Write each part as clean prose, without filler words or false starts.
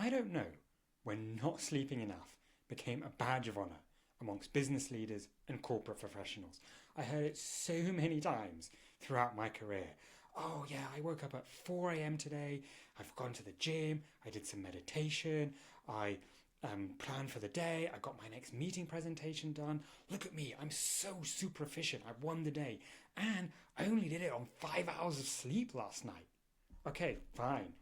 I don't know when not sleeping enough became a badge of honour amongst business leaders and corporate professionals. I heard it so many times throughout my career. Oh, yeah, I woke up at 4 a.m. today. I've gone to the gym. I did some meditation. I planned for the day. I got my next meeting presentation done. Look at me. I'm so super efficient. I won the day. And I only did it on 5 hours of sleep last night. Okay, fine.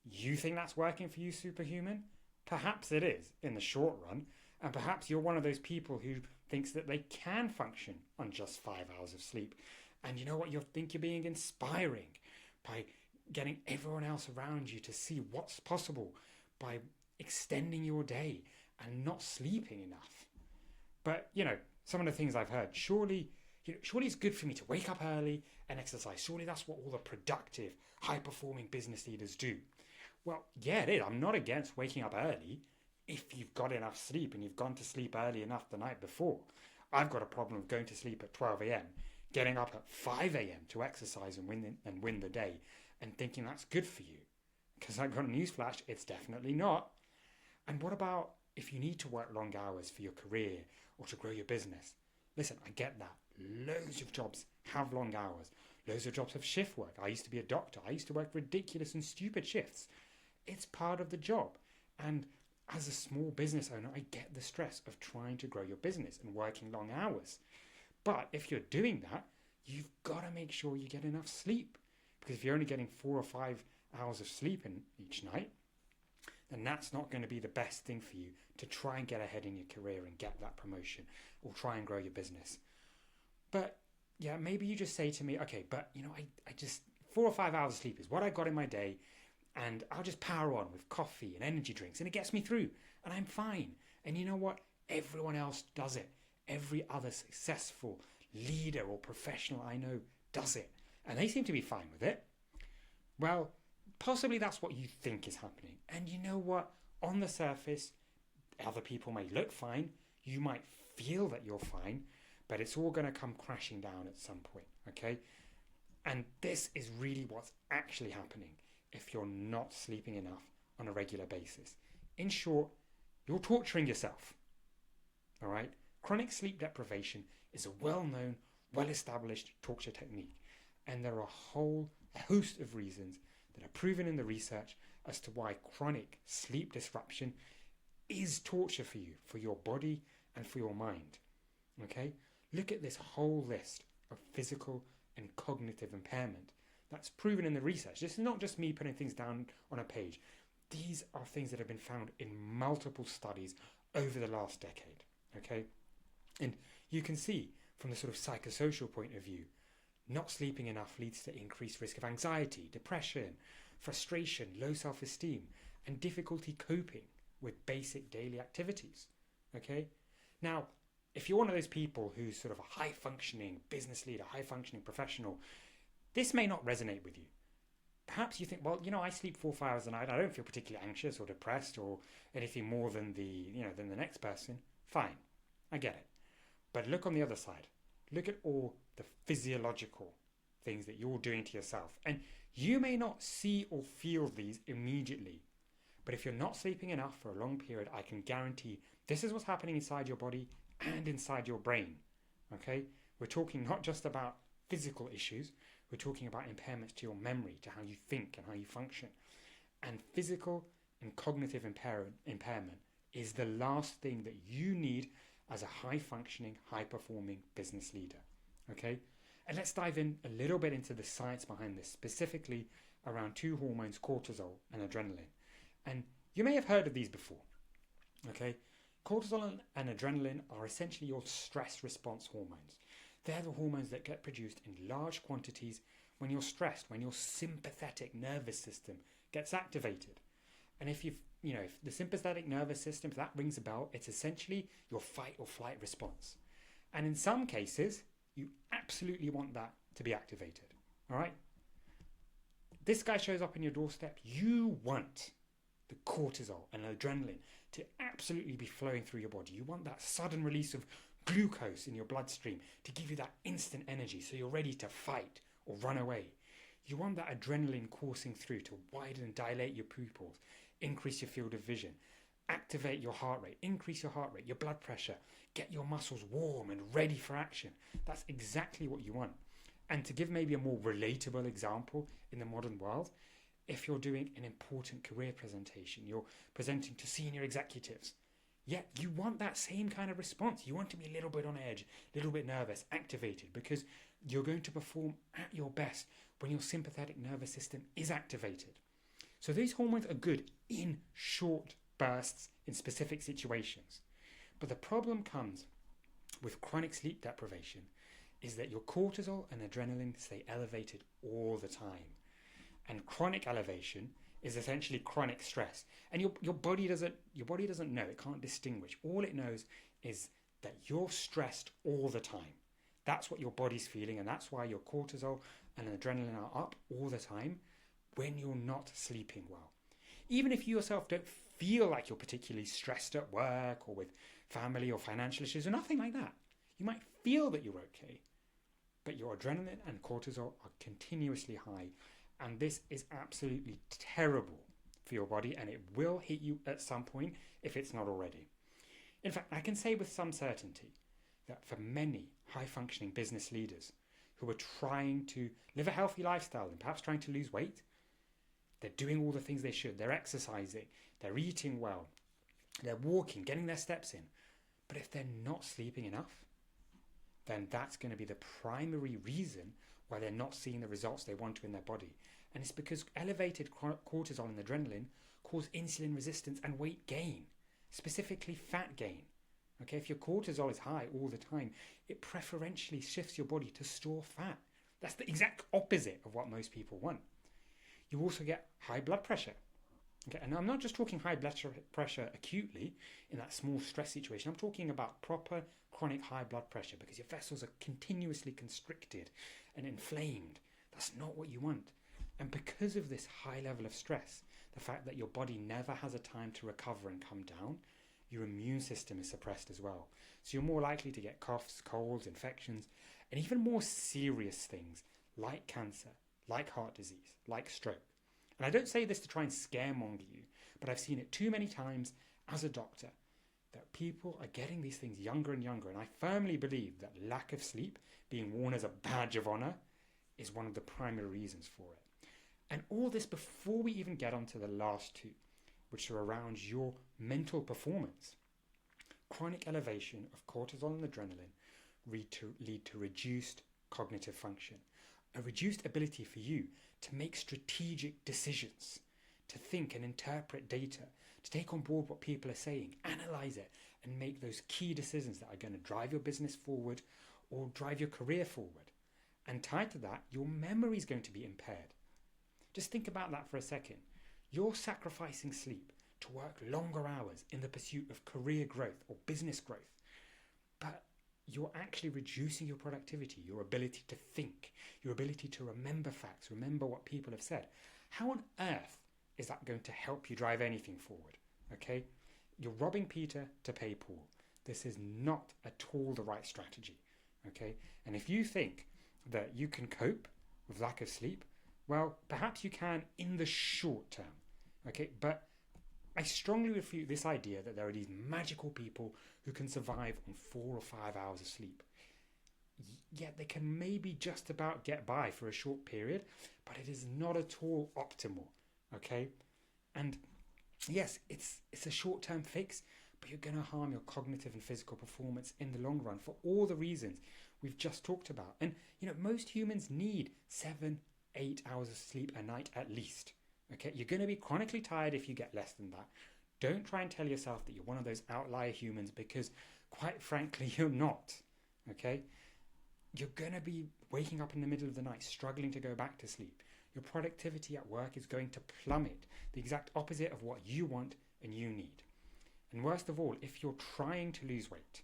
You think that's working for you, superhuman? Perhaps it is in the short run. And perhaps you're one of those people who thinks that they can function on just 5 hours of sleep. And you know what? You think you're being inspiring by getting everyone else around you to see what's possible by extending your day and not sleeping enough. But, some of the things I've heard, surely it's good for me to wake up early and exercise. Surely that's what all the productive, high-performing business leaders do. Well, yeah, it is. I'm not against waking up early if you've got enough sleep and you've gone to sleep early enough the night before. I've got a problem of going to sleep at 12 a.m., getting up at 5 a.m. to exercise and win the day, and thinking that's good for you. Because I've got a newsflash, it's definitely not. And what about if you need to work long hours for your career or to grow your business? Listen, I get that. Loads of jobs have long hours. Loads of jobs have shift work. I used to be a doctor. I used to work ridiculous and stupid shifts. It's part of the job. And as a small business owner, I get the stress of trying to grow your business and working long hours. But if you're doing that, you've got to make sure you get enough sleep. Because if you're only getting 4 or 5 hours of sleep in each night, then that's not going to be the best thing for you to try and get ahead in your career and get that promotion or try and grow your business. But yeah, maybe you just say to me, okay, but I just 4 or 5 hours of sleep is what I got in my day, and I'll just power on with coffee and energy drinks and it gets me through and I'm fine. And you know what? Everyone else does it. Every other successful leader or professional I know does it. And they seem to be fine with it. Well, possibly that's what you think is happening. And you know what? On the surface, other people may look fine. You might feel that you're fine, but it's all going to come crashing down at some point, okay? And this is really what's actually happening if you're not sleeping enough on a regular basis. In short, you're torturing yourself, all right? Chronic sleep deprivation is a well-known, well-established torture technique, and there are a whole host of reasons that are proven in the research as to why chronic sleep disruption is torture for you, for your body and for your mind, okay? Look at this whole list of physical and cognitive impairment that's proven in the research. This is not just me putting things down on a page. These are things that have been found in multiple studies over the last decade, okay? And you can see from the sort of psychosocial point of view, not sleeping enough leads to increased risk of anxiety, depression, frustration, low self-esteem, and difficulty coping with basic daily activities, okay? Now, if you're one of those people who's sort of a high-functioning business leader, high-functioning professional, this may not resonate with you. Perhaps you think, well, I sleep 4 or 5 hours a night. I don't feel particularly anxious or depressed or anything more than than the next person. Fine, I get it. But look on the other side. Look at all the physiological things that you're doing to yourself. And you may not see or feel these immediately. But if you're not sleeping enough for a long period, I can guarantee this is what's happening inside your body and inside your brain. Okay? We're talking not just about physical issues. We're talking about impairments to your memory, to how you think and how you function. And physical and cognitive impairment is the last thing that you need as a high-functioning, high-performing business leader. Okay? And let's dive in a little bit into the science behind this, specifically around 2 hormones, cortisol and adrenaline. And you may have heard of these before. Okay? Cortisol and adrenaline are essentially your stress response hormones. They're the hormones that get produced in large quantities when you're stressed, when your sympathetic nervous system gets activated. And if if the sympathetic nervous system, if that rings a bell, it's essentially your fight or flight response. And in some cases, you absolutely want that to be activated. All right? This guy shows up on your doorstep. You want the cortisol and adrenaline to absolutely be flowing through your body. You want that sudden release of glucose in your bloodstream to give you that instant energy so you're ready to fight or run away. You want that adrenaline coursing through to widen and dilate your pupils, increase your field of vision, activate your heart rate, increase your heart rate, your blood pressure, get your muscles warm and ready for action. That's exactly what you want. And to give maybe a more relatable example in the modern world, if you're doing an important career presentation, you're presenting to senior executives, yeah, you want that same kind of response. You want to be a little bit on edge, a little bit nervous, activated, because you're going to perform at your best when your sympathetic nervous system is activated. So these hormones are good in short bursts in specific situations. But the problem comes with chronic sleep deprivation is that your cortisol and adrenaline stay elevated all the time. And chronic elevation is essentially chronic stress. And your body doesn't know, it can't distinguish. All it knows is that you're stressed all the time. That's what your body's feeling, and that's why your cortisol and adrenaline are up all the time when you're not sleeping well. Even if you yourself don't feel like you're particularly stressed at work or with family or financial issues or nothing like that, you might feel that you're okay, but your adrenaline and cortisol are continuously high. And this is absolutely terrible for your body, and it will hit you at some point if it's not already. In fact, I can say with some certainty that for many high-functioning business leaders who are trying to live a healthy lifestyle and perhaps trying to lose weight, they're doing all the things they should. They're exercising, they're eating well, they're walking, getting their steps in. But if they're not sleeping enough, then that's going to be the primary reason why they're not seeing the results they want to in their body. And it's because elevated cortisol and adrenaline cause insulin resistance and weight gain, specifically fat gain. Okay, if your cortisol is high all the time, it preferentially shifts your body to store fat. That's the exact opposite of what most people want. You also get high blood pressure. Okay, and I'm not just talking high blood pressure acutely in that small stress situation. I'm talking about proper chronic high blood pressure because your vessels are continuously constricted and inflamed. That's not what you want. And because of this high level of stress, the fact that your body never has a time to recover and come down, your immune system is suppressed as well. So you're more likely to get coughs, colds, infections, and even more serious things like cancer, like heart disease, like stroke. And I don't say this to try and scaremonger you, but I've seen it too many times as a doctor that people are getting these things younger and younger. And I firmly believe that lack of sleep, being worn as a badge of honor, is one of the primary reasons for it. And all this before we even get onto the last two, which are around your mental performance. Chronic elevation of cortisol and adrenaline lead to reduced cognitive function, a reduced ability for you to make strategic decisions, to think and interpret data, to take on board what people are saying, analyze it, and make those key decisions that are going to drive your business forward or drive your career forward. And tied to that, your memory is going to be impaired. Just think about that for a second. You're sacrificing sleep to work longer hours in the pursuit of career growth or business growth, but you're actually reducing your productivity, your ability to think, your ability to remember facts, remember what people have said. How on earth is that going to help you drive anything forward? Okay? You're robbing Peter to pay Paul. This is not at all the right strategy. Okay? And if you think that you can cope with lack of sleep, well, perhaps you can in the short term. Okay? But I strongly refute this idea that there are these magical people who can survive on 4 or 5 hours of sleep. Yet they can maybe just about get by for a short period, but it is not at all optimal, okay? And yes, it's a short-term fix, but you're going to harm your cognitive and physical performance in the long run for all the reasons we've just talked about. And, most humans need 7, 8 hours of sleep a night at least. Okay, you're going to be chronically tired if you get less than that. Don't try and tell yourself that you're one of those outlier humans because, quite frankly, you're not. Okay, you're going to be waking up in the middle of the night, struggling to go back to sleep. Your productivity at work is going to plummet, the exact opposite of what you want and you need. And worst of all, if you're trying to lose weight,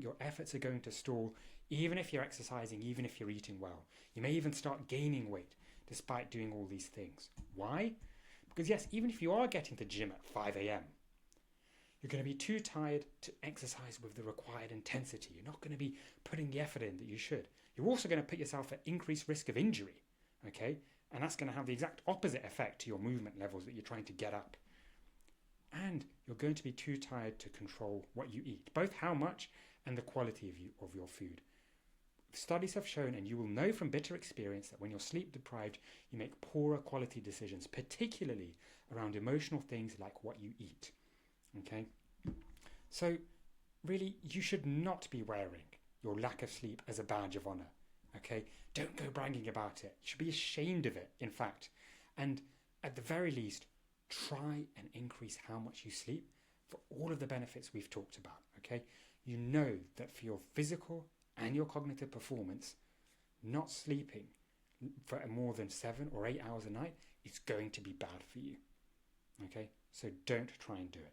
your efforts are going to stall, even if you're exercising, even if you're eating well. You may even start gaining weight despite doing all these things. Why? Because yes, even if you are getting to the gym at 5 a.m., you're going to be too tired to exercise with the required intensity. You're not going to be putting the effort in that you should. You're also going to put yourself at increased risk of injury. okay? And that's going to have the exact opposite effect to your movement levels that you're trying to get up. And you're going to be too tired to control what you eat, both how much and the quality of your food. Studies have shown, and you will know from bitter experience, that when you're sleep deprived, you make poorer quality decisions, particularly around emotional things like what you eat. Okay? So, really, you should not be wearing your lack of sleep as a badge of honor. Okay? Don't go bragging about it. You should be ashamed of it, in fact. And at the very least, try and increase how much you sleep for all of the benefits we've talked about. Okay? You know that for your physical and your cognitive performance, not sleeping for more than 7 or 8 hours a night is going to be bad for you. Okay? So don't try and do it.